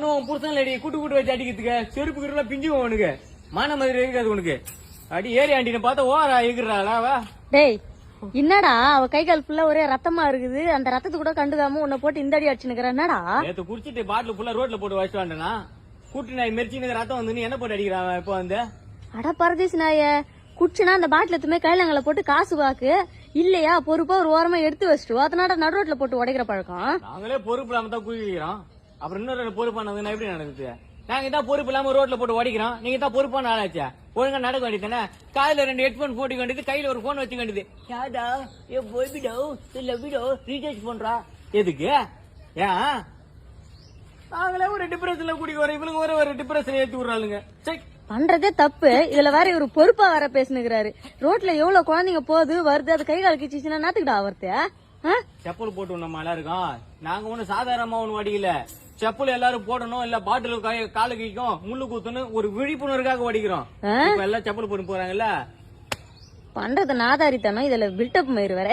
நானும் புருஷன் அடி கூட்டு வச்சு அடிக்கிறதுக்கு செருப்பு கிருல பிஞ்சுவோம் உனக்கு மான மாதிரி இருக்காது உனக்கு அடி ஏறி ஆண்டின பார்த்தா ஓரா எகிறாளா டேய் என்னடா அவ கை கால் ஃபுல்லா ஒரே ரத்தமா இருக்குது அந்த ரத்தத்தை கூட கண்டுக்காம உன்னை போட்டு இந்த அடி அடிச்சுனுக்குற என்னடா நேத்து குடிச்சிட்டு பாட்டில் ஃபுல்லா ரோட்ல போட்டு வச்சுட்டு வந்தேனா கூட்டு நாய் மெரிச்சின்னு ரத்தம் வந்து நீ என்ன போட்டு அடிக்கிறான் இப்போ வந்து அட பரதேசி நாய குடிச்சுனா அந்த பாட்டில் எத்துமே கைலங்களை போட்டு காசு வாக்கு இல்லையா பொறுப்பா ஒரு ஓரமா எடுத்து வச்சுட்டு அதனால நடு ரோட்ல போட்டு உடைக்கிற பழக்கம் நாங்களே பொறுப்பு இல்லாம தான் குடிக்கிறோம் அப்புறம் இன்னொரு பொறுப்பானதுன்னா எப்படி நடக்குது நாங்க தான் பொறுப்பு இல்லாம ரோட்ல போட்டு உடைக்கிறோம் நீங்க தான் பொறுப்பான ஆளாச்சா ஒழுங்கா நடக்க வேண்டியதானே காலையில 2 ஹெட்போன் போட்டுக்க வேண்டியது கையில ஒரு போன் வச்சுக்க வேண்டியது யாடா ஏ போய்பிடோ இல்ல விடோ ரீசார்ஜ் பண்றா எதுக்கு ஏன் நாங்களே ஒரு டிப்ரெஷன்ல குடிக்க வரோம் இவனுங்க ஒரு டிப்ரெஷன் ஏத்தி விடுறாளுங்க சரி பண்றதே தப்பு இதுல வேற ஒரு பொறுப்பா வர பேசுனுக்குறாரு ரோட்ல எவ்வளவு குழந்தைங்க போகுது வருது அது கை கால் கிச்சிச்சுன்னா நாத்துக்கிட்டா அவர்த்த செப்பல் போட்டு நம்ம எல்லாம் இருக்கோம் நாங்க ஒண்ணு சாதாரணமா ஒண்ணு வடிக்கல செப்பல் எல்லாரும் போடணும் இல்ல பாட்டில் காலு கிக்கும் முள்ளு குத்துன்னு ஒரு விழிப்புணர்வுக்காக வடிக்கிறோம் இப்ப எல்லாம் செப்பல் போட்டு போறாங்கல்ல பண்றது நாதாரித்தனம் இதுல பில்டப் மயிறு வேற